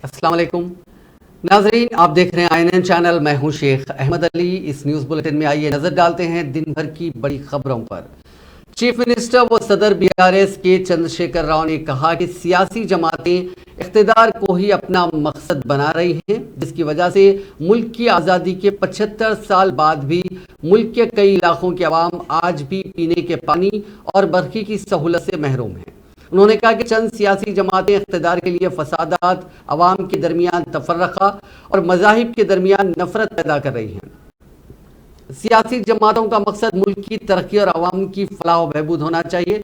अस्सलाम वालेकुम नाजरीन, आप देख रहे हैं INN चैनल। मैं हूं शेख अहमद अली। इस न्यूज़ बुलेटिन में आइए नजर डालते हैं दिन भर की बड़ी खबरों पर। चीफ मिनिस्टर व सदर BRS के चंद्रशेखर राव ने कहा कि सियासी जमातें इख्तिदार को ही अपना मकसद बना रही हैं, जिसकी वजह से मुल्क की आज़ादी के 75 साल बाद भी मुल्क के कई इलाकों के अवाम आज भी पीने के पानी और बरकी की सहूलत से महरूम हैं। उन्होंने कहा कि चंद सियासी जमातें इख्तिदार के लिए फसादात, अवाम के दरमियान तफर्रका और मज़ाहिब के दरमियान नफरत पैदा कर रही हैं। सियासी जमातों का मकसद मुल्क की तरक्की और अवाम की फलाह व बहबूद होना चाहिए,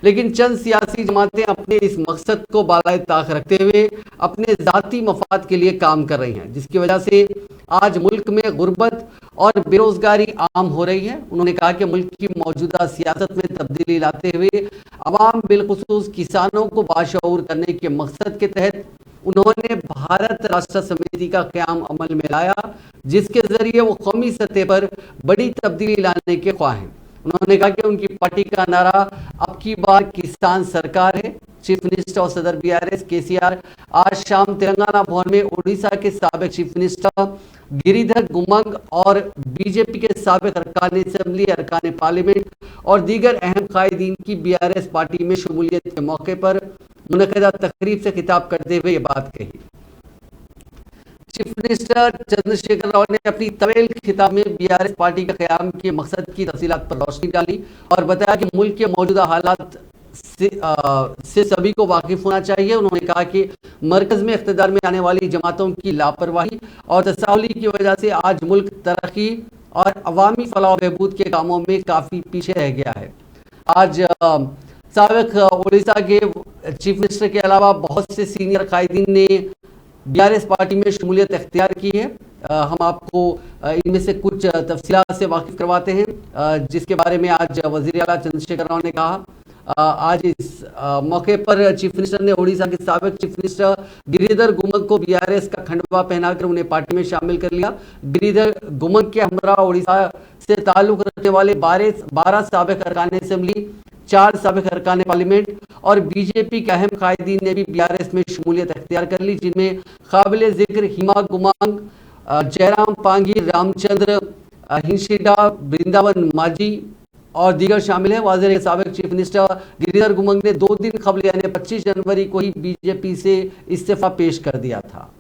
लेकिन चंद सियासी जमातें अपने इस मकसद को बालाए ताक रखते हुए अपने ज़ाती मफाद के लिए काम कर रही हैं, जिसकी वजह से आज मुल्क में गुर्बत और बेरोजगारी आम हो रही है। उन्होंने कहा कि मुल्क की मौजूदा सियासत में तब्दीली लाते हुए अवाम बिलखुसूस किसानों को बाशऊर करने के मकसद के तहत उन्होंने भारत राष्ट्र समिति का क़याम अमल में लाया, जिसके जरिए वो कौमी सतह पर बड़ी तब्दीली लाने के ख्वाह हैं। उन्होंने कहा कि उनकी पार्टी का नारा अब की बार किसान सरकार है। चीफ मिनिस्टर और सदर BRS KCR आज शाम तेलंगाना भवन में उड़ीसा के साबिक चीफ मिनिस्टर गिरिधर गुमंग और बीजेपी के साबिक अरकान असेंबली, अरकान पार्लियामेंट और दीगर अहम कायदीन की BRS पार्टी में शमूलियत के मौके पर मुनक़दा तकरीब से खिताब करते हुए ये बात कही। चीफ मिनिस्टर चंद्रशेखर राव ने अपनी तवील खिताब में BRS पार्टी के क़याम के मकसद की तफसीलात पर रोशनी डाली और बताया कि मुल्क के मौजूदा हालात से सभी को वाकिफ होना चाहिए। उन्होंने कहा कि मरकज में इख्तिदार में आने वाली जमातों की लापरवाही और तसाहुली की वजह से आज मुल्क तरक्की और अवामी फलाह व बहबूद के कामों में काफ़ी पीछे रह गया है। आज साबिक उड़ीसा के चीफ मिनिस्टर के अलावा बहुत से सीनियर कायदीन ने BRS पार्टी में शमूलियत इख्तियार की है। हम आपको इनमें से कुछ तफसीलात से वाकिफ करवाते हैं, जिसके बारे में आज वज़ीर आला चंद्रशेखर राव ने कहा। आज इस मौके पर चीफ मिनिस्टर ने उड़ीसा के साबिक चीफ मिनिस्टर गिरिधर गुमंग को BRS का खंडवा पहनाकर उन्हें पार्टी में शामिल कर लिया। गिरिधर गुमंग के हमरा उड़ीसा से ताल्लुक रखने वाले 12 साबिक अरकान असेंबली, 4 साबिक अरकान पार्लियामेंट और बीजेपी के अहम कायदीन ने भी BRS में शमूलियत अख्तियार कर ली, जिनमें काबिल जिक्र हिमा गुमांग, जयराम पांगी, रामचंद्र हिंशिडा, वृंदावन माजी और दीगर शामिल हैं। वाज़ेह के साबिक चीफ मिनिस्टर गिरिधर गुमंग ने 2 दिन कबल यानी 25 जनवरी को ही बीजेपी से इस्तीफा पेश कर दिया था।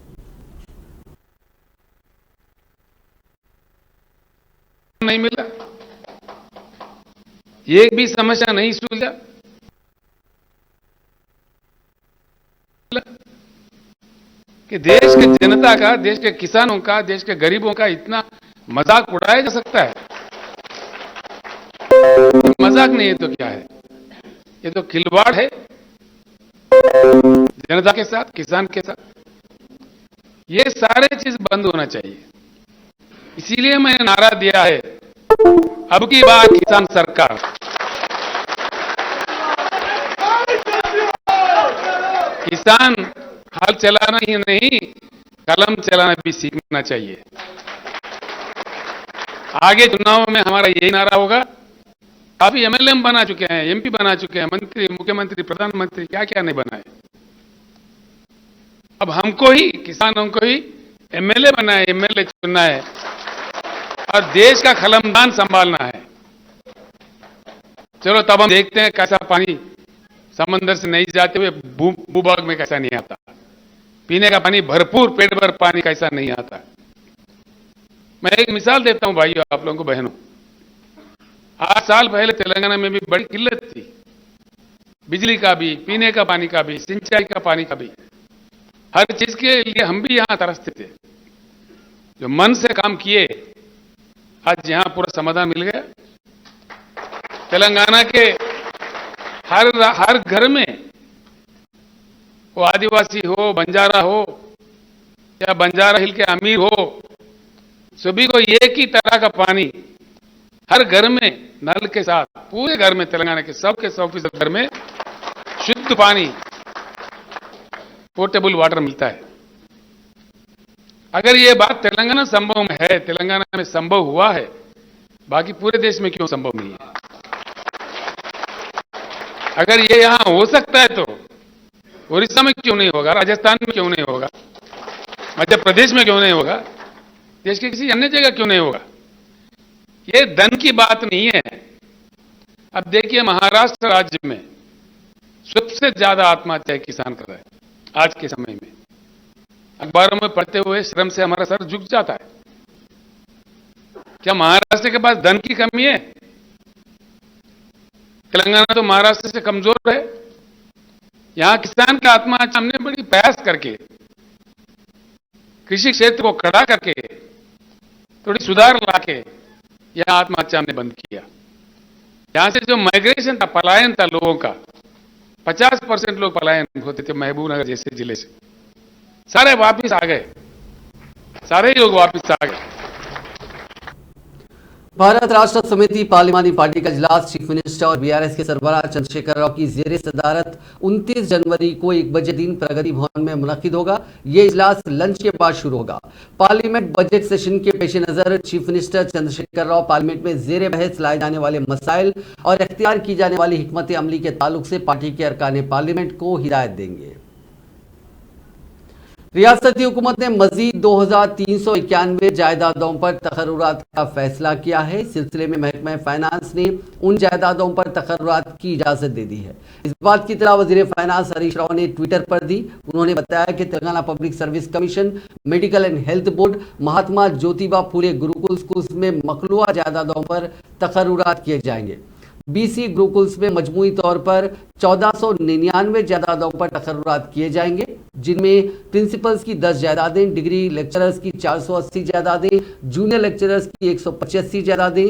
नहीं मिला, एक भी समस्या नहीं सुलझा। कि देश के जनता का, देश के किसानों का, देश के गरीबों का इतना मजाक उड़ाया जा सकता है? मजाक नहीं है तो क्या है? ये तो खिलवाड़ है जनता के साथ, किसान के साथ। ये सारे चीज बंद होना चाहिए। इसीलिए मैंने नारा दिया है, अब की बार किसान सरकार। किसान हल चलाना ही नहीं, कलम चलाना भी सीखना चाहिए। आगे चुनाव में हमारा यही नारा होगा। अभी MLA बना चुके हैं, MP बना चुके हैं, मंत्री, मुख्यमंत्री, प्रधानमंत्री, क्या क्या नहीं बनाए। अब हमको ही, किसानों को ही MLA बनाए, MLA चुनना है और देश का खलमदान संभालना है। चलो तब हम देखते हैं कैसा पानी समंदर से नहीं जाते हुए भूभाग में कैसा नहीं आता, पीने का पानी भरपूर, पेट भर पानी कैसा नहीं आता। मैं एक मिसाल देता हूं भाइयों, आप लोगों को, बहनों। 8 साल पहले तेलंगाना में भी बड़ी किल्लत थी, बिजली का भी, पीने का पानी का भी, सिंचाई का पानी का भी। हर चीज के लिए हम भी यहां तरसते थे। जो मन से काम किए, आज यहां पूरा समाधान मिल गया। तेलंगाना के हर घर में, वो आदिवासी हो, बंजारा हो या बंजारा हिल के अमीर हो, सभी को एक ही तरह का पानी हर घर में नल के साथ, पूरे घर में, तेलंगाना के 100% घर में शुद्ध पानी, पोर्टेबल वाटर मिलता है। अगर ये बात तेलंगाना संभव में है, तेलंगाना में संभव हुआ है, बाकी पूरे देश में क्यों संभव नहीं है? अगर ये यहां हो सकता है तो उड़ीसा में क्यों नहीं होगा, राजस्थान में क्यों नहीं होगा? मध्य प्रदेश में क्यों नहीं होगा, देश के किसी अन्य जगह क्यों नहीं होगा? ये धन की बात नहीं है। अब देखिए महाराष्ट्र राज्य में सबसे ज्यादा आत्महत्या किसान कर रहा है आज के समय में। अखबारों में पढ़ते हुए श्रम से हमारा सर झुक जाता है। क्या महाराष्ट्र के पास धन की कमी है? तेलंगाना तो महाराष्ट्र से कमजोर है। यहां किसान की आत्महत्या हमने बड़ी प्रयास करके कृषि क्षेत्र को खड़ा करके थोड़ी सुधार लाके यहां आत्महत्या हमने बंद किया। यहां से जो माइग्रेशन था, पलायन था लोगों का, 50% लोग पलायन होते थे महबूबनगर जैसे जिले से, सारे वापिस आ गए, सारे लोग वापिस आ गए। भारत राष्ट्र समिति पार्लिमानी पार्टी का इजलास चीफ मिनिस्टर और बीआरएस के सरबराह चंद्रशेखर राव की जेर सदारत 29 जनवरी को 1 बजे दिन प्रगति भवन में मुनक्किद होगा। ये इजलास लंच के बाद शुरू होगा। पार्लियामेंट बजट सेशन के पेश नजर chief minister Chandrashekar Rao parliament में जेर बहस लाए जाने वाले मसाइल और इख्तियार की जाने वाली हिकमत अमली के ताल्लुक से पार्टी के अरकान पार्लियामेंट को हिदायत देंगे। रियासती हुकूमत ने मजीद 2391 जायदादों पर तकर्रुरात का फैसला किया है। इस सिलसिले में महकमा फाइनेंस ने उन जायदादों पर तकर्रुरात की इजाजत दे दी है। इस बात की इत्तला वजीर फाइनेंस हरीश राव ने ट्विटर पर दी। उन्होंने बताया कि Telangana public service commission, medical and health board, Mahatma Jyotiba Phule Gurukul schools में मखलूआ जायदादों पर तकर्रुरात किए जाएंगे। बीसी गुरुकुल्स में मजमूई तौर पर 1499 जायदादों पर तकर्रुरात किए जाएंगे, जिनमें प्रिंसिपल्स की 10 जायदादें, डिग्री लेक्चरर्स की 480 जायदादें, जूनियर लेक्चरर्स की 185 जायदादें,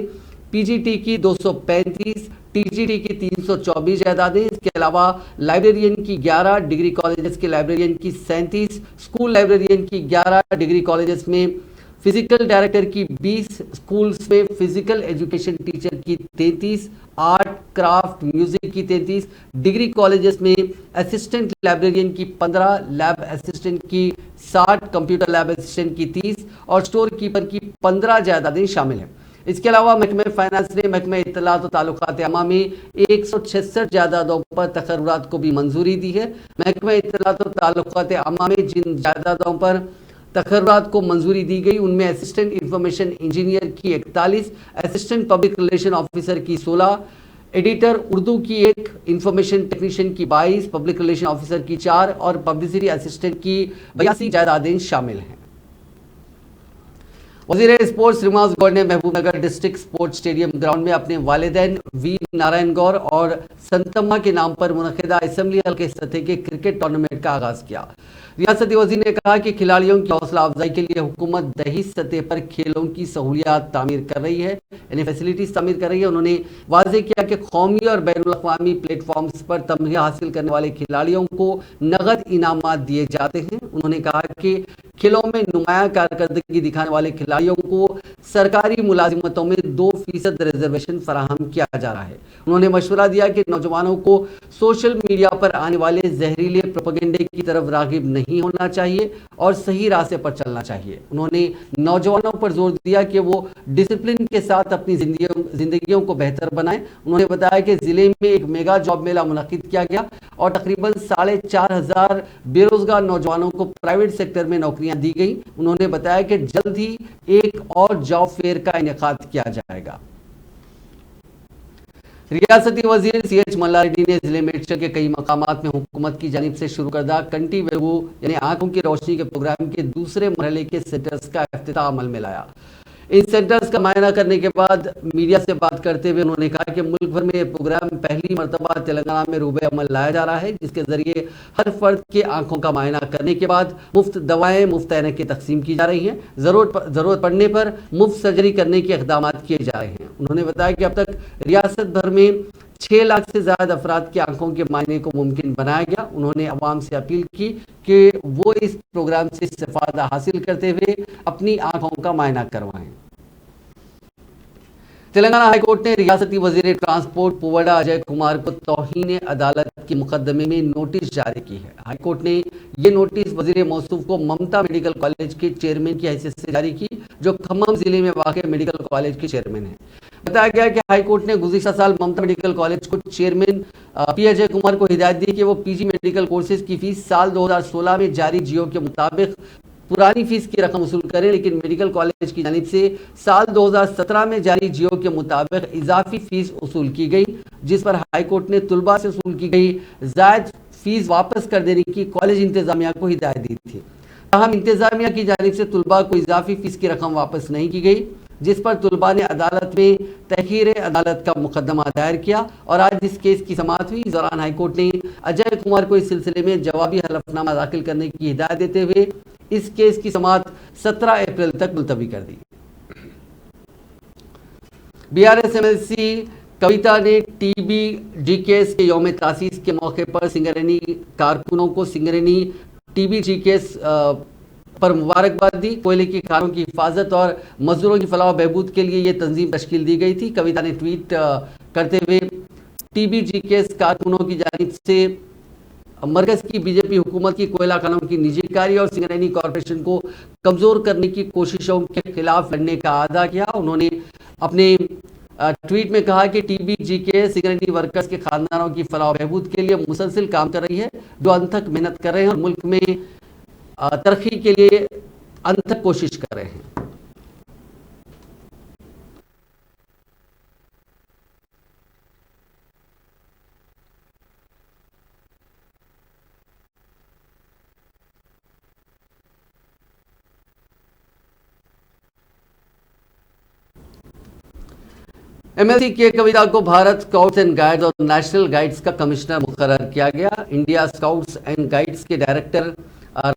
पीजीटी की 235, टीजीटी की 324 जायदादें। इसके अलावा लाइब्रेरियन की 11, डिग्री कॉलेजेस के लाइब्रेरियन की 37, स्कूल लाइब्रेरियन की 11, डिग्री कॉलेजेस में फिजिकल डायरेक्टर की 20, स्कूल्स में फिजिकल एजुकेशन टीचर की 33, आर्ट क्राफ्ट म्यूजिक की 33, डिग्री कॉलेजेस में असिस्टेंट लाइब्रेरियन की 15, लैब असिस्टेंट की 60, कंप्यूटर लैब असिस्टेंट की 30 और स्टोर कीपर की 15 जायदादें शामिल हैं। इसके अलावा महकमा फाइनेंस ने महकमा इत्तलात और ताल्लुकात आमा में 166 जायदादों पर तकर्रुरात को भी मंजूरी दी है। महकमा इत्तलात और ताल्लुकात आमा में जिन जायदादों पर तकर्रुरात को मंजूरी दी गई उनमें असिस्टेंट इंफॉर्मेशन इंजीनियर की 41, असिस्टेंट पब्लिक रिलेशन ऑफिसर की 16, एडिटर उर्दू की 1, इंफॉर्मेशन टेक्नीशियन की 22, पब्लिक रिलेशन ऑफिसर की 4 और पब्लिसिटी असिस्टेंट की 82 जायदादें शामिल हैं। वजीर स्पोर्ट्स श्रीनिवास गौड़ ने Mahbubnagar district sports stadium ground में अपने वालिदैन वीर नारायण गौड़ और संतम्मा के नाम पर मुनक्किदा असेंबली हल्के सतह के क्रिकेट टूर्नामेंट का आगाज किया। रियासती वजीर ने कहा कि खिलाड़ियों की हौसला अफजाई के लिए हुकूमत दही सतह पर खेलों की सहूलियात तामीर कर रही है, यानी फैसिलिटीज तामीर कर रही है। उन्होंने वाजे किया कि कौमी और बैनुल अक़वामी प्लेटफॉर्म्स पर तमग़ा हासिल करने वाले खिलाड़ियों को नगद इनामात दिए जाते हैं। उन्होंने कहा कि खेलों में नुमाया कारकर्दगी दिखाने वाले खिलाड़ियों को सरकारी मुलाजिमतों में 2% रिजर्वेशन फराहम किया जा रहा है। उन्होंने मशवरा दिया कि नौजवानों को सोशल मीडिया पर आने वाले जहरीले प्रोपेगेंडे की तरफ रागिब नहीं होना चाहिए और सही रास्ते पर चलना चाहिए। उन्होंने नौजवानों पर जोर दिया कि वो डिसिप्लिन के साथ अपनी जिंदगियों को बेहतर बनाएं। उन्होंने बताया कि जिले में एक मेगा जॉब मेला मुनक्किद किया गया और तकरीबन 4500 बेरोजगार नौजवानों को प्राइवेट सेक्टर में नौकरियां दी गई। उन्होंने बताया कि जल्द ही एक और जॉब फेयर का इनेकाद किया जाएगा। रियासती वजीर सीएच मल्लारेड्डी ने जिले मेडचल के कई मकामात में हुकूमत की जानिब से शुरू करदा कंटी वेगू यानी आंखों की रोशनी के प्रोग्राम के दूसरे मरहले के सेंटर्स का इफ्तिताह अमल में लाया। इन सेंटर्स का मायना करने के बाद मीडिया से बात करते हुए उन्होंने कहा कि मुल्क भर में यह प्रोग्राम पहली मरतबा तेलंगाना में रूबे अमल लाया जा रहा है, जिसके जरिए हर फर्द के आंखों का मायना करने के बाद मुफ्त दवाएं, मुफ्त ऐनकें तकसीम की जा रही हैं। जरूरत पड़ने पर मुफ्त सर्जरी करने के इक़दाम किए जा रहे हैं। उन्होंने बताया कि अब तक रियासत भर में 6 लाख से ज्यादा अफराद की आंखों के मायने को मुमकिन बनाया गया। उन्होंने अवाम से अपील की कि वो इस प्रोग्राम से इस्तेफादा हासिल करते हुए अपनी आंखों का मायना करवाएं। तेलंगाना हाईकोर्ट ने रियासती वजीर ट्रांसपोर्ट पुवड़ा अजय कुमार को तौहीन अदालत के मुकदमे में नोटिस जारी की है। हाईकोर्ट ने ये नोटिस वजीर मौसूफ को ममता मेडिकल कॉलेज के चेयरमैन की हैसियत से जारी की, जो खम्मम जिले में वाक़ मेडिकल कॉलेज के चेयरमैन हैं। बताया गया कि हाईकोर्ट ने गुज़िश्ता साल ममता मेडिकल कॉलेज को चेयरमैन पी अजय कुमार को हिदायत दी कि वो पीजी मेडिकल कोर्सेज की फीस साल 2016 में जारी जियो के मुताबिक पुरानी फीस की रकम वसूल करें, लेकिन मेडिकल कॉलेज की जानिब से साल 2017 में जारी जियो के मुताबिक इजाफी फीस वसूल की गई, जिस पर हाईकोर्ट ने तुलबा से वसूल की गई जायद फीस वापस कर देने की कॉलेज इंतजामिया को हिदायत दी थी। ताहम इंतजामिया की जानिब से तुलबा को इजाफी फीस की रकम वापस नहीं की गई, जिस पर तुलबा ने अदालत में तखीर अदालत का मुकदमा दायर किया और आज इस केस की समाअत हुई। इस दौरान हाईकोर्ट ने अजय कुमार को इस सिलसिले में जवाबी हलफनामा दाखिल करने की हिदायत देते हुए इस केस की समाअत 17 अप्रैल तक मुलतवी कर दी। बीआरएस एमएलसी कविता ने टीबी जीकेएस के यौम तासीस के मौके पर सिंगरेनी कारकुनों को सिंगरेनी टीबी जीकेएस पर मुबारकबाद दी। कोयले की खानों की हिफाजत और मजदूरों की फलाह बहबूद के लिए ये तंजीम तश्कील दी गई थी। कविता ने ट्वीट करते हुए टीबी जीकेएस कारकुनों की जानिब से मरकज की बीजेपी हुकूमत की कोयला खानों की निजीकारी और सिंगरेनी कॉरपोरेशन को कमजोर करने की कोशिशों के खिलाफ लड़ने का आदा किया। उन्होंने अपने ट्वीट में कहा कि टीबी जीकेएस सिंगरेनी वर्कर्स के खानदानों की फलाह बहबूद के लिए मुसलसिल काम कर रही है, जो अनथक मेहनत कर रहे हैं और मुल्क में तरक्की के लिए अनथक कोशिश कर रहे हैं। एमएलसी के कविता को भारत स्काउट्स एंड गाइड्स और नेशनल गाइड्स का कमिश्नर मुकर्रर किया गया। इंडिया स्काउट्स एंड गाइड्स के डायरेक्टर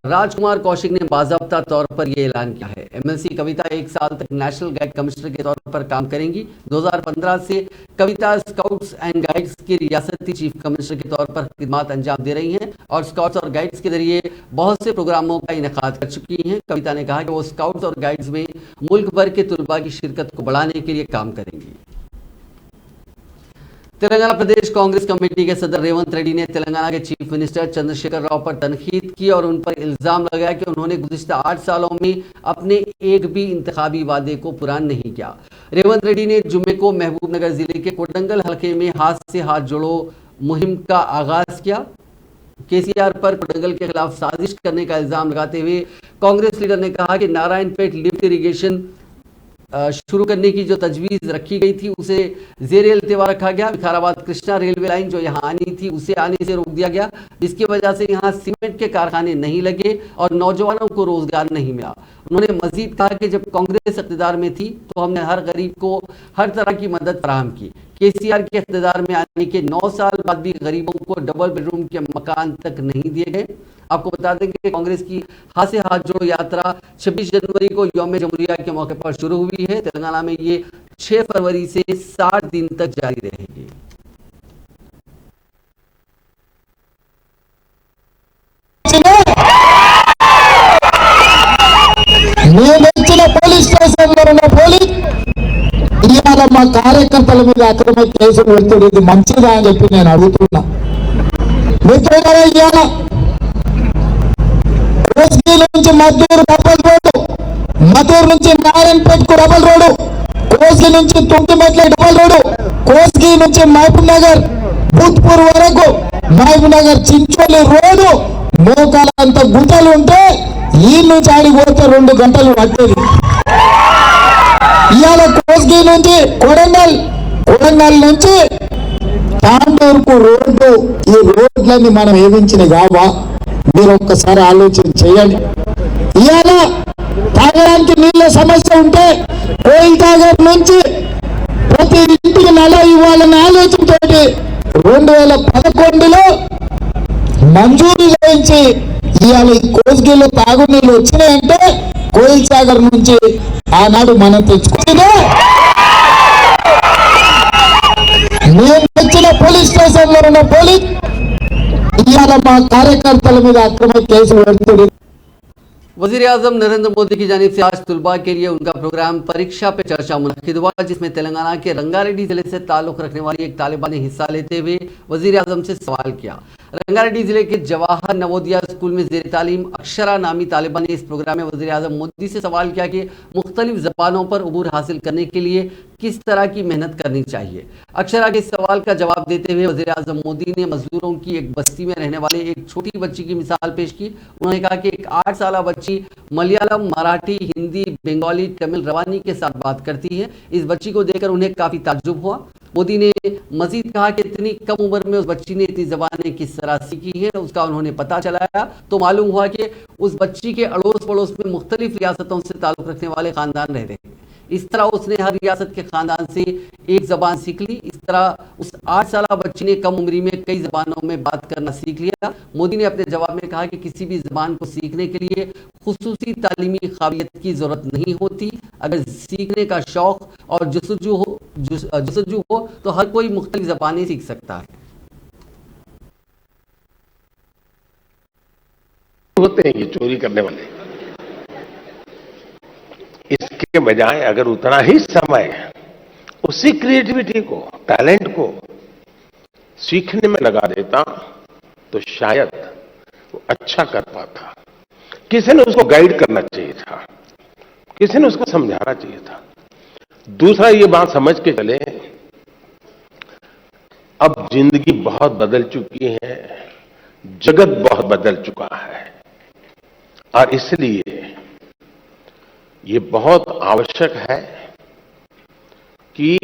राजकुमार कौशिक ने बाज़ाब्ता तौर पर यह ऐलान किया है। एमएलसी कविता 1 साल तक नेशनल गाइड कमिश्नर के तौर पर काम करेंगी। 2015 से कविता स्काउट्स एंड गाइड्स की रियासती चीफ कमिश्नर के तौर पर खिदमत अंजाम दे रही हैं और स्काउट्स और गाइड्स के जरिए बहुत से प्रोग्रामों का इनेकाद कर चुकी हैं। कविता ने कहा कि वो स्काउट्स और गाइड्स में मुल्क भर के तुलबा की शिरकत को बढ़ाने के लिए काम करेंगी। तेलंगाना प्रदेश कांग्रेस कमेटी के सदर रेवंत रेड्डी ने तेलंगाना के चीफ मिनिस्टर चंद्रशेखर राव पर तनकीद की और उन पर इल्जाम लगाया कि उन्होंने गुज़िश्ता 8 सालों में अपने एक भी इंतखाबी वादे को पूरा नहीं किया। रेवंत रेड्डी ने जुम्मे को महबूब नगर जिले के कोडंगल हल्के में हाथ से हाथ जोड़ो मुहिम का आगाज किया। केसीआर पर कोडंगल के खिलाफ साजिश करने का इल्जाम लगाते हुए कांग्रेस लीडर ने कहा कि नारायणपेट लिफ्ट इरिगेशन शुरू करने की जो तजवीज़ रखी गई थी उसे ज़ेरे इल्तिवा रखा गया। विकाराबाद कृष्णा रेलवे लाइन जो यहाँ आनी थी उसे आने से रोक दिया गया, जिसकी वजह से यहाँ सीमेंट के कारखाने नहीं लगे और नौजवानों को रोजगार नहीं मिला। उन्होंने मजीद कहा कि जब कांग्रेस इक़्तिदार में थी तो हमने हर गरीब को हर तरह की मदद फराहम की। केसीआर के इक़्तिदार में आने के 9 साल बाद भी गरीबों को डबल बेडरूम के मकान तक नहीं दिए गए। आपको बता दें कि कांग्रेस की हाथ से हाथ जोड़ो यात्रा 26 जनवरी को यौम जमहूरिया के मौके पर शुरू हुई है। तेलंगाना में ये 6 फरवरी से 60 दिन तक जारी रहेगी। పోలీస్ స్టేషన్లో ఉన్న పోలీస్ ఇవాళ మా కార్యకర్తల మీద అక్రమ కేసులు పెడుతుంది, ఇది మంచిదా అని చెప్పి నేను అడుగుతున్నా. మిత్రులారా, ఇవాళ కోస్గి నుంచి మద్దూరు డబల్ రోడ్డు, మద్దూరు నుంచి నారాయణపేటకు డబల్ రోడ్డు, కోస్గి నుంచి తుంటిమెట్ల డబల్ రోడ్డు, కోస్గి నుంచి మహబూబ్ నగర్ భూత్పూర్ వరకు మహబూబ్ నగర్ చించోలి రోడ్డు మోకాలంత గుంతలు ఉంటే ఈ నుంచి ఆడికి పోతే 2 గంటలు పట్టేది. ఇవాళ కోస్గి నుంచి కొడంగల్ నుంచి తాండూరుకు రోడ్డు, ఈ రోడ్లన్నీ మనం వేయించిన కావా? మీరు ఒక్కసారి ఆలోచన చేయండి. ఇవాళ తాగడానికి నీళ్ళ సమస్య ఉంటే కోయిల్ సాగర్ నుంచి ప్రతి ఇంటికి నల ఇవ్వాలన్న ఆలోచనతోటి 2011లో మంజూరు చేయించి ఇవాళ ఈ కోస్గిలో తాగునీళ్ళు వచ్చినాయంటే కోయిల్ సాగర్ నుంచి ఆనాడు మనం తెచ్చుకుంటే మేము వచ్చిన పోలీస్ స్టేషన్లో ఉన్న పోలీస్ ఇవాళ మా కార్యకర్తల మీద అక్రమ కేసులు పెడుతుంది. वज़ीर आज़म नरेंद्र मोदी की जानिब से आज तुलबा के लिए उनका प्रोग्राम परीक्षा पे चर्चा मुनक्किद हुआ, जिसमें तेलंगाना के रंगारेड्डी जिले से ताल्लुक़ रखने वाली एक तालिबा ने हिस्सा लेते हुए वज़ीर आज़म से सवाल किया। रंगारेड्डी जिले के जवाहर नवोदया स्कूल में ज़ेर तालीम अक्षरा नामी तालिबा ने इस प्रोग्राम में वज़ीर आज़म मोदी से सवाल किया कि मुख्तलिफ ज़बानों पर उबूर हासिल करने के लिए किस तरह की मेहनत करनी चाहिए। अक्षरा के इस सवाल का जवाब देते हुए वज़ीर आज़म मोदी ने मजदूरों की एक बस्ती में रहने वाले एक छोटी बच्ची की मिसाल पेश की। उन्होंने कहा कि एक 8 साल बच्ची मलयालम, मराठी, हिंदी, बंगाली, तमिल, रवानी के साथ बात करती है। इस बच्ची को देखकर उन्हें काफ़ी ताज्जुब हुआ। मोदी ने मजीद कहा कि इतनी कम उम्र में उस बच्ची ने इतनी ज़बानें किस तरह सीखी है, उसका उन्होंने पता चलाया तो मालूम हुआ कि उस बच्ची के अड़ोस पड़ोस में मुख्तलिफ रियासतों से ताल्लुक़ रखने वाले ख़ानदान रहते हैं। इस तरह उसने हर रियासत के ख़ानदान से एक ज़बान सीख ली। इस तरह उस 8 साल बच्ची ने कम उम्री में कई ज़बानों में बात करना सीख लिया। मोदी ने अपने जवाब में कहा कि किसी भी ज़बान को सीखने के लिए खुसूसी तालीमी काबिलियत की ज़रूरत नहीं होती। अगर सीखने का शौक़ और जुस्तजू हो तो हर कोई मुख्तलिफ ज़बानें सीख सकता है। होते हैं ये चोरी करने वाले, इसके बजाय अगर उतना ही समय उसी क्रिएटिविटी को, टैलेंट को सीखने में लगा देता तो शायद वो अच्छा कर पाता। किसी ने उसको गाइड करना चाहिए था, किसी ने उसको समझाना चाहिए था। दूसरा ये बात समझ के चले, अब जिंदगी बहुत बदल चुकी है, जगत बहुत बदल चुका है और इसलिए ये बहुत आवश्यक है कि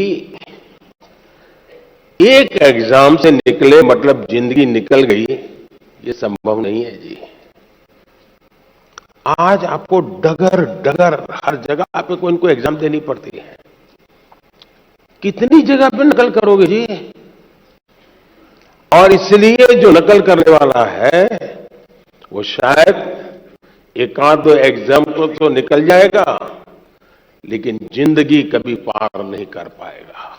एक एग्जाम से निकले मतलब जिंदगी निकल गई, ये संभव नहीं है जी। आज आपको डगर डगर हर जगह पे कोई इनको एग्जाम देनी पड़ती है। कितनी जगह पे नकल करोगे जी? और इसलिए जो नकल करने वाला है वो शायद एक आध दो एग्जाम तो निकल जाएगा, लेकिन जिंदगी कभी पार नहीं कर पाएगा।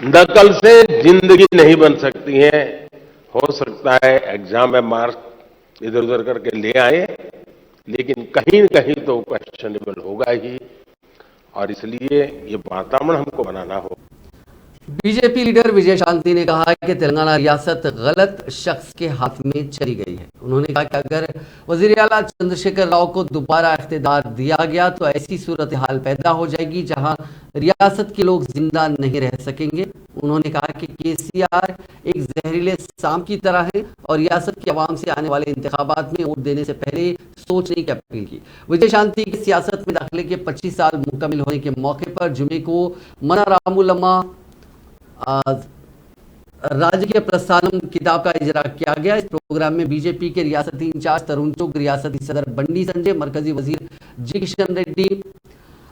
नकल से जिंदगी नहीं बन सकती है। हो सकता है एग्जाम में मार्क्स इधर उधर करके ले आए, लेकिन कहीं न कहीं तो क्वेश्चनेबल होगा ही, और इसलिए ये वातावरण हमको बनाना होगा। बीजेपी लीडर विजय शांति ने कहा कि तेलंगाना रियासत गलत शख्स के हाथ में चली गई है। उन्होंने कहा कि अगर वजीर आला चंद्रशेखर राव को दोबारा इख्तियार दिया गया तो ऐसी सूरत हाल पैदा हो जाएगी जहां रियासत के लोग जिंदा नहीं रह सकेंगे। उन्होंने कहा कि केसीआर एक जहरीले सांप की तरह है और रियासत की आवाम से आने वाले इंतखाबात में वोट देने से पहले सोचने की अपील की। विजय शांति की सियासत में दाखिले के 25 साल मुकम्मिल होने के मौके पर जुमे को मना रामुलमा राज्य के प्रस्थानम किताब का इजरा किया गया। इस प्रोग्राम में बीजेपी के रियासती इंचार्ज तरुण चुग, रियासती सदर बंडी संजय, मरकजी वजीर जी किशन रेड्डी,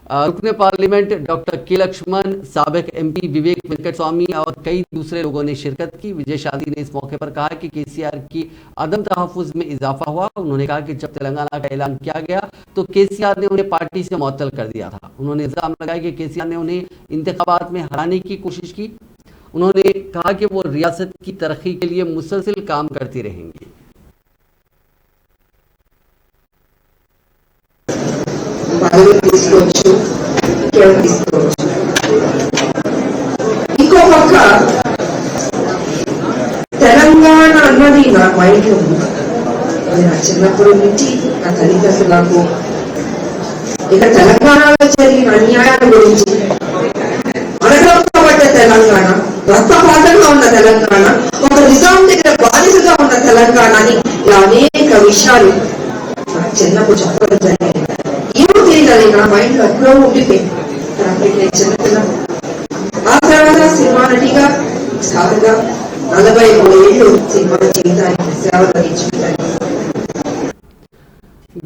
रुकने पार्लियामेंट डॉक्टर के लक्ष्मण, साबिक एमपी विवेक वेंकट स्वामी और कई दूसरे लोगों ने शिरकत की। विजय शांति ने इस मौके पर कहा कि केसीआर की अदम तहफ़्फ़ुज़ में इजाफा हुआ। उन्होंने कहा कि जब तेलंगाना का ऐलान किया गया तो केसीआर ने उन्हें पार्टी से मुअत्तल कर दिया था। उन्होंने इल्ज़ाम लगाया कि केसीआर ने उन्हें इंतखाबात में हराने की कोशिश की। उन्होंने कहा कि वो रियासत की तरक्की के लिए मुसलसल काम करती रहेंगी। ఇంకో పక్క తెలంగాణ అన్నది నా మైండ్ లో ఉంది. అది నా చిన్నప్పటి నుంచి నా తల్లిదండ్రులు నాకు ఇక తెలంగాణలో జరిగిన అన్యాయాల గురించి, అడగబడ్డ తెలంగాణ, రక్తపాతంగా ఉన్న తెలంగాణ, ఒక నిజాం దగ్గర బానిసగా ఉన్న తెలంగాణ అని ఇలా అనేక విషయాలు నాకు చిన్నప్పుడు చెప్పడం జరిగింది. ఏమో తెలియదు, నా మైండ్ లో ఎప్పుడో ఉండిపోయింది. నేను చిన్నపిల్ల, ఆ తర్వాత సినిమా నటిగా సాగుగా 43 ఏళ్ళు సినిమా జీవితానికి సేవలు అందించుకుంటాను.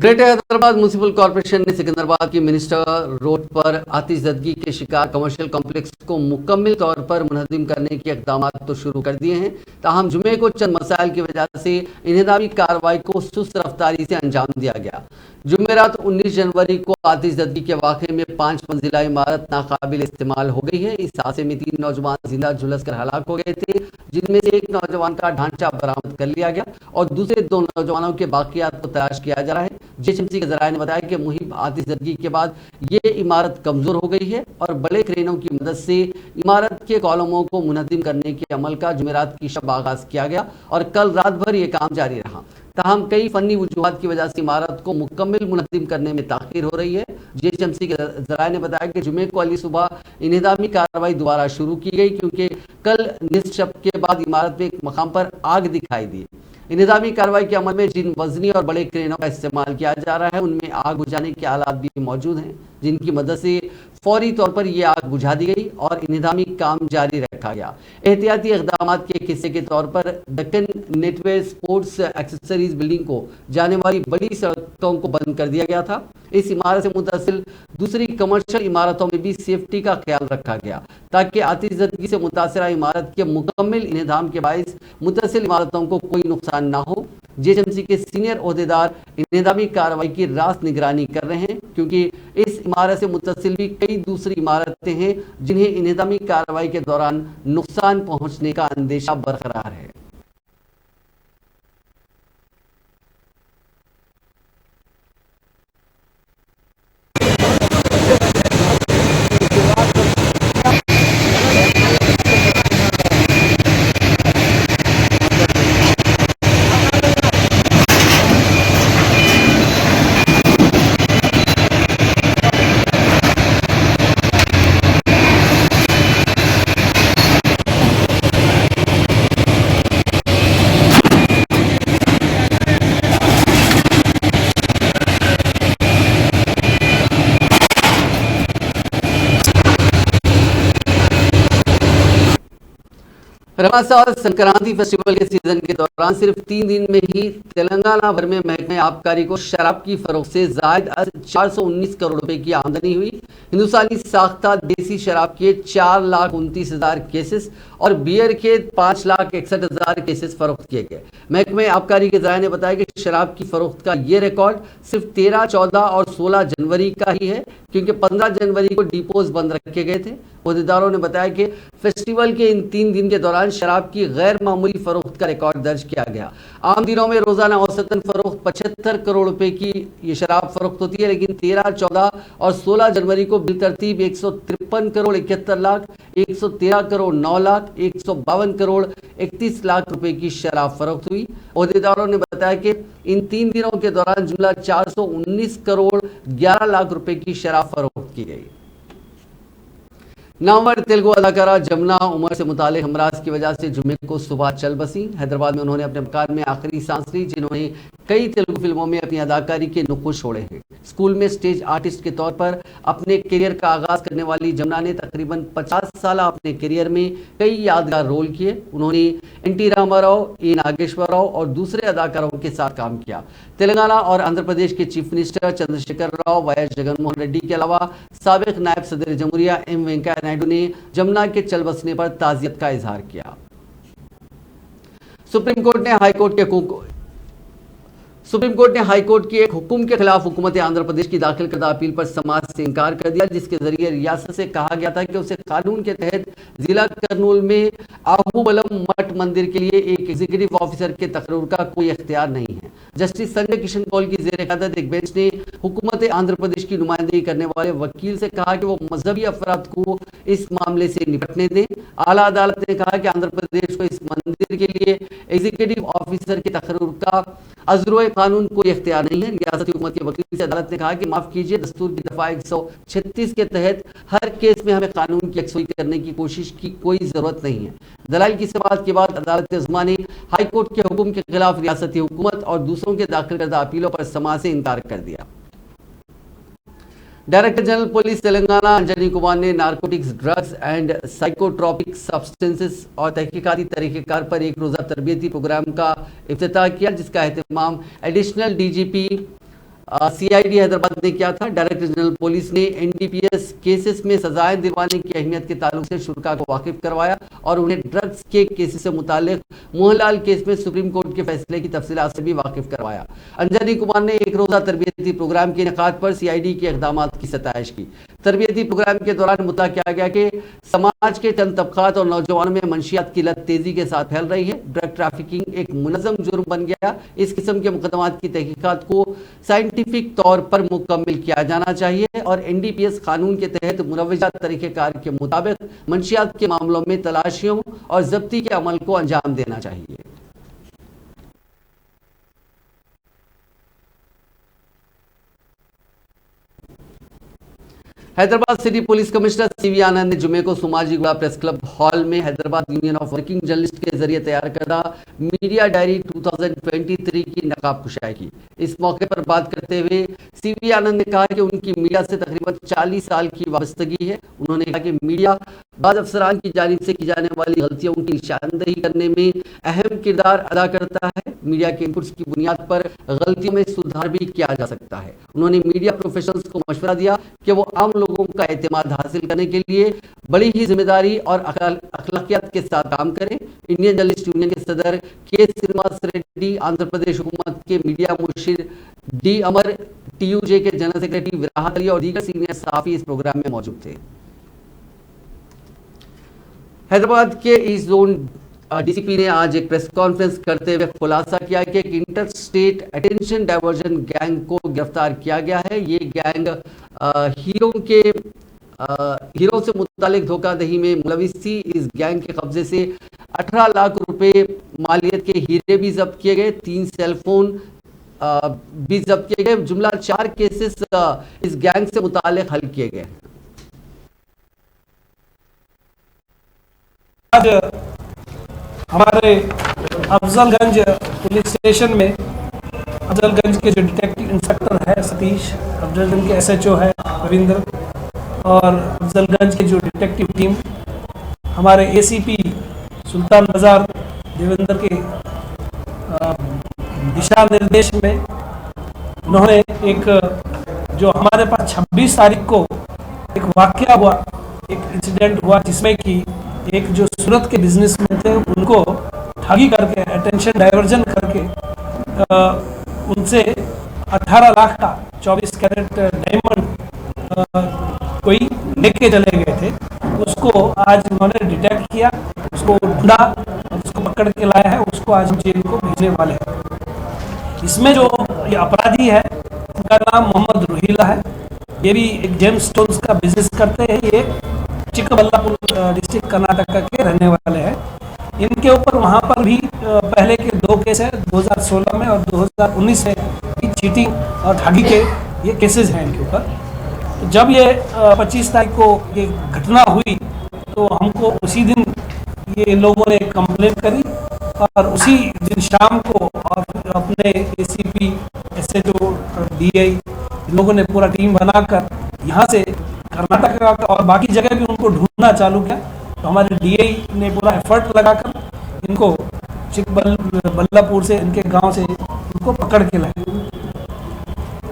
ग्रेटर हैदराबाद म्यूनिसिपल कॉरपोरेशन ने सिकंदराबाद की मिनिस्टर रोड पर आतिशज़दगी के शिकार कमर्शियल कॉम्प्लेक्स को मुकम्मल तौर पर मुनज़्ज़म करने के इक़दाम तो शुरू कर दिए हैं। ताहम जुमे को चंद मसाइल की वजह से इन्हदामी कार्रवाई को सुस्त रफ्तारी से अंजाम दिया गया। जुमेरात 19 जनवरी को आतिशबाजी के वाक़े में 5 मंजिला इमारत नाकाबिल इस्तेमाल हो गई है। इस हादसे में 3 नौजवान जिंदा झुलसकर हलाक हो गए थे, जिनमें से एक नौजवान का ढांचा बरामद कर लिया गया और दूसरे 2 नौजवानों के बाकियात को तलाश किया जा रहा है। जेएचएमसी के जराये ने बताया कि मुहिम आतिशबाजी के बाद ये इमारत कमजोर हो गई है और बड़े क्रेनों की मदद से इमारत के कॉलमों को मुनज़्ज़िम करने के अमल का जुमेरात की शब आगाज किया गया और कल रात भर ये काम जारी रहा। ताहम कई फनी वजूहात की वजह से इमारत को मुकम्मल मुनज़्ज़िम करने में ताख़ीर हो रही है। जेएचएमसी के ज़राये ने बताया कि जुमे को अली सुबह इंहिदामी कार्रवाई दोबारा शुरू की गई, क्योंकि कल निस्फ शब के बाद इमारत में एक मकाम पर आग दिखाई दी। इंहिदामी कार्रवाई के अमल में जिन वजनी और बड़े क्रेनों का इस्तेमाल किया जा रहा है, उनमें आग बुझाने के आलात भी मौजूद हैं, जिनकी मदद से फौरी तौर पर यह आग बुझा दी गई और इंहिदामी काम जारी रखा गया। एहतियाती इक़दाम के एक हिस्से के तौर पर Deccan Netware sports accessories building को जाने वाली बड़ी सड़कों को बंद कर दिया गया था। इस इमारत से मुतसिल दूसरी कमर्शियल इमारतों में भी सेफ्टी का ख्याल रखा गया, ताकि आतिशबाजी से मुतासरा इमारत के मुकम्मल इंहिदाम के बाइस मुतसिल इमारतों को कोई नुकसान ना हो। जेएचएमसी के सीनियर ओहदेदार इंहिदामी कार्रवाई की रास्त निगरानी कर रहे हैं, क्योंकि इस इमारत से मुतसिल भी कई दूसरी इमारतें हैं जिन्हें इंहिदामी कार्रवाई के दौरान नुकसान पहुंचने का अंदेशा बरकरार है। रवासा और संक्रांति फेस्टिवल के सीजन के दौरान सिर्फ 3 दिन में ही तेलंगाना भर में महकमे आबकारी को शराब की फरोख्त से जायद 419 करोड़ रुपए की आमदनी हुई। हिंदुस्तानी साख्ता देसी शराब के 4,29,000 केसेस और बियर के 5,61,000 केसेस फरोख्त किए गए। महकमे आबकारी के जराये ने बताया कि शराब की फरोख्त का ये रिकॉर्ड सिर्फ 13, 14 और 16 जनवरी का ही है, क्योंकि 15 जनवरी को डिपोज बंद रखे गए थे। ओहदेदारों ने बताया कि फेस्टिवल के इन 3 दिन के दौरान शराब की गैर मामूली फरोख्त का रिकॉर्ड दर्ज किया गया। आम दिनों में रोजाना औसतन फरोख्त 75 करोड़ रुपए की ये शराब फरोख्त होती है, लेकिन 13, 14 और 16 जनवरी को बिलतरतीब 153 करोड़ 71 लाख, 113 करोड़ 9 लाख, 152 करोड़ 31 लाख रुपए की शराब फरोख्त हुई। ओहदेदारों ने बताया कि इन 3 दिनों के दौरान जुमला 419 करोड़ 11 लाख रुपए की शराब फरोख्त की गई। नामवर तेलुगु अदाकारा जमुना उमर से मुतालिक हमराज की वजह से जुमे को सुबह चल बसी। हैदराबाद में उन्होंने अपने मकान में आखिरी सांस ली, जिन्होंने कई तेलुगु फिल्मों में अपनी अदाकारी के नुक्श छोड़े हैं। स्कूल में स्टेज आर्टिस्ट के तौर पर अपने करियर का आगाज करने वाली जमुना ने तकरीबन 50 साल अपने करियर में कई यादगार रोल किए। उन्होंने एनटी रामाराव, ए नागेश्वर राव और दूसरे अदाकारों के साथ काम किया। तेलंगाना और आंध्र प्रदेश के chief minister Chandrashekar Rao, Y S Jaganmohan Reddy के अलावा साबिक नायब सदर जमहूरिया एम वेंकैया नायडू ने जमुना के चल बसने पर ताजियत का इजहार किया। सुप्रीम कोर्ट ने हाईकोर्ट के एक हुक्म के खिलाफ हुकूमत आंध्र प्रदेश की दाखिल करदा अपील पर समाअत से इनकार कर दिया, जिसके जरिए रियासत से कहा गया था कि उसे कानून के तहत जिला कर्नूल में आहूबलम मठ मंदिर के लिए एक एग्जीक्यूटिव ऑफिसर के तकर्रुर का कोई इख्तियार नहीं है। जस्टिस संजय किशन कौल की जेर क़यादत एक बेंच ने हुकूमत आंध्र प्रदेश की नुमाइंदगी करने वाले वकील से कहा कि वो मजहबी अफराद को इस मामले से निपटने दें। आला अदालत ने कहा कि आंध्र प्रदेश को इस मंदिर के लिए एग्जीक्यूटिव ऑफिसर के तकर्रुर का अज़्र कानून कोई इख्तियार नहीं है। रियासती हुकूमत के वकील से अदालत ने कहा कि माफ कीजिए, दस्तूर की दफा 136 के तहत हर केस में हमें कानून की यकसुई करने की कोशिश की कोई जरूरत नहीं है। दलाइल की समाअत के बाद अदालत इज़्मा ने हाईकोर्ट के हुक्म के खिलाफ रियासती हुकूमत और दूसरों के दाखिल करदा अपीलों पर समाअत से इनकार कर दिया। Director general police Telangana Anjani Kumar ने narcotics, drugs and psychotropic substances और तहकीकाती तरीक़ेकार पर एक रोज़ा तरबियती प्रोग्राम का इफ्तिताह किया, जिसका एहतमाम एडिशनल डीजीपी सीआईडी हैदराबाद ने किया था। डायरेक्टर जनरल पुलिस ने एनडीपीएस केसेस में सजाएं दिलवाने की अहमियत के ताल्लुक से शुरा को वाकिफ करवाया और उन्हें ड्रग्स के केसेस से मुतालिक मोहनलाल केस में सुप्रीम कोर्ट के फैसले की तफसीलात से भी वाकिफ करवाया। अंजनी कुमार ने एक रोजा तरबियती प्रोग्राम के इनेकाद पर सीआईडी के इक़दाम की सताइश की। तरबियती प्रोग्राम के दौरान मुद्दा किया गया कि समाज के चंद तबकात और नौजवानों में मंशियात की लत तेजी के साथ फैल रही है। ड्रग ट्रैफिकिंग एक मुनज़्ज़म जुर्म बन गया। इस किस्म के मुकदमात की तहकीकात को साइंटिफिक तौर पर मुकम्मल किया जाना चाहिए और एनडीपीएस कानून के तहत मुरवजा तरीक़ेकार के मुताबिक मंशियात के मामलों में तलाशियों और जब्ती के अमल को अंजाम देना चाहिए। Hyderabad city police commissioner C V Anand ने जुमे को सोमाजीगुड़ा प्रेस क्लब हॉल में Hyderabad union of working journalist के जरिए तैयार करदा मीडिया डायरी 2023 की नकाब कुशाई की। इस मौके पर बात करते हुए सीवी आनंद ने कहा कि उनकी मीडिया से तकरीबन 40 साल की वाबस्तगी है। उन्होंने कहा कि मीडिया बाज़ अफसरान की जानिब से की जाने वाली गलतियों की निशानदही करने में अहम किरदार अदा करता है। मीडिया के इनपुट्स की बुनियाद पर गलतियों में सुधार भी किया जा सकता है। उन्होंने मीडिया प्रोफेशनल्स को मशवरा दिया कि वो आम लोगों का एतमाद हासिल करने के लिए बड़ी ही जिम्मेदारी और अखलाकियत के साथ काम करें। इंडियन जर्नलिस्ट यूनियन के सदर के श्रीनिवास रेड्डी, आंध्र प्रदेश हुकूमत के मीडिया मुशीर डी अमर, टीयूजे के जनरल सेक्रेटरी विराहत अली और दीगर सीनियर सहाफ़ी इस प्रोग्राम में मौजूद थे। हैदराबाद के ईस्ट जोन डीसीपी ने आज एक प्रेस कॉन्फ्रेंस करते हुए खुलासा किया कि एक inter state attention diversion gang को गिरफ्तार किया गया है। ये गैंग हीरो से मुतालिक धोखाधड़ी में मुलविस थी। इस गैंग के कब्जे से 18 लाख रुपए मालियत के हीरे भी जब्त किए गए, 3 सेलफोन भी जब्त किए गए। जुमला 4 केसेस इस गैंग से मुतालिक हल किए गए। आज हमारे अफजलगंज पुलिस स्टेशन में अफजलगंज के जो डिटेक्टिव इंस्पेक्टर है सतीश, अफजलगंज के एसएचओ है रविंद्र और अफजलगंज की जो डिटेक्टिव टीम हमारे एसीपी सुल्तान बाजार देवेंद्र के दिशा निर्देश में उन्होंने एक जो हमारे पास 26 तारीख को एक वाकया हुआ, एक इंसिडेंट हुआ जिसमें कि एक जो सूरत के बिजनेसमैन थे उनको ठगी करके अटेंशन डाइवर्जन करके उनसे 18 लाख का 24 कैरेट डायमंड कोई लेके चले गए थे। उसको आज उन्होंने डिटेक्ट किया, उसको ढूंढा, उसको पकड़ के लाया है, उसको आज जेल को भेजने वाले हैं। इसमें जो ये अपराधी है उनका नाम मोहम्मद रोहिला है। ये भी एक जेम स्टोन्स का बिजनेस करते हैं। ये चिकबल्लापुर डिस्ट्रिक्ट कर्नाटका के रहने वाले हैं। इनके ऊपर वहाँ पर भी पहले के 2 केस है, 2016 में और 2019 में भी चीटिंग और ठगी के ये केसेस हैं इनके ऊपर। तो जब ये 25 तारीख को ये घटना हुई तो हमको उसी दिन ये लोगों ने कंप्लेंट करी और उसी दिन शाम को और अपने एसीपी, एसएचओ, डीआई लोगों ने पूरा टीम बनाकर यहाँ से कर्नाटक और बाकी जगह भी उनको ढूंढना चालू किया। तो हमारे डीआई ने पूरा एफर्ट लगाकर इनको चिकबल्लापुर से, इनके गांव से इनको पकड़ के लाए।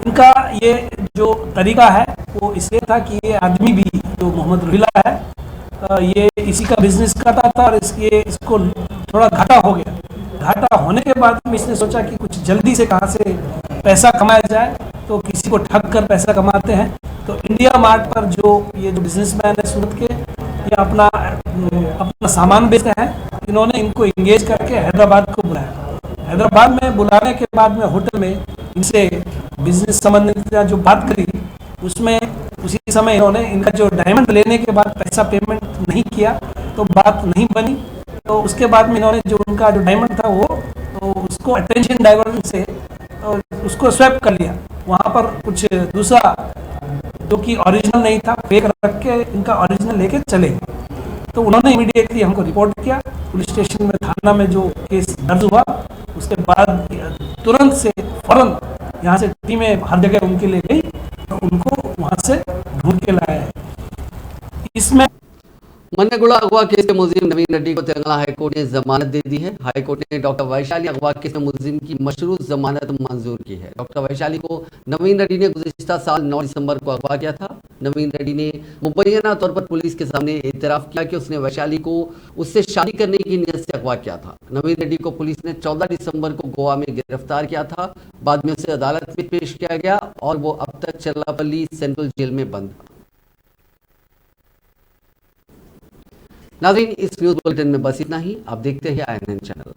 इनका ये जो तरीका है वो इसलिए था कि ये आदमी भी जो मोहम्मद रोहिला है ये इसी का बिजनेस करता था और इसको थोड़ा घाटा हो गया। घाटा होने के बाद में इसने सोचा कि कुछ जल्दी से कहाँ से पैसा कमाया जाए, तो किसी को ठग कर पैसा कमाते हैं। तो इंडिया मार्ट पर जो बिजनेसमैन है सूरत के, ये अपना सामान बेचते हैं। इन्होंने इनको इंगेज करके हैदराबाद को बुलाया। हैदराबाद में बुलाने के बाद में होटल में इनसे बिजनेस संबंधित जो बात करी, उसमें उसी समय इन्होंने इनका जो डायमंड लेने के बाद पैसा पेमेंट नहीं किया तो बात नहीं बनी। तो उसके बाद में इन्होंने जो उनका जो डायमंड था वो तो उसको अटेंशन डाइवर्जन से उसको स्वैप कर लिया। वहाँ पर कुछ दूसरा जो कि ओरिजिनल नहीं था, फेक रख के इनका ओरिजिनल लेके चले। तो उन्होंने इमीडिएटली हमको रिपोर्ट किया पुलिस स्टेशन में, थाना में जो केस दर्ज हुआ। उसके बाद तुरंत से फौरन यहाँ से टीमें हर जगह उनके लिए गई और उनको वहाँ से ढूंढ के लाया है। इसमें मन्नेगुड़ा अगवा केस के मुलजिम नवीन रेड्डी को तेलंगाना हाईकोर्ट ने जमानत दे दी है। हाईकोर्ट ने डॉक्टर वैशाली अगवा केस में मुलजिम की मशरूत जमानत मंजूर की है। डॉक्टर वैशाली को नवीन रेड्डी ने गुज़िश्ता साल 9 दिसंबर को अगवा किया था। नवीन रेड्डी ने मुबैना तौर पर पुलिस के सामने एतराफ़ किया कि उसने वैशाली को उससे शादी करने की नीयत से अगवा किया था। नवीन रेड्डी को पुलिस ने 14 दिसंबर को गोवा में गिरफ्तार किया था। बाद में उसे अदालत में पेश किया गया और वो अब तक चल्लापल्ली सेंट्रल जेल में बंद था। नाज़रीन, इस न्यूज़ बुलेटिन में बस इतना ही। आप देखते हैं INN चैनल।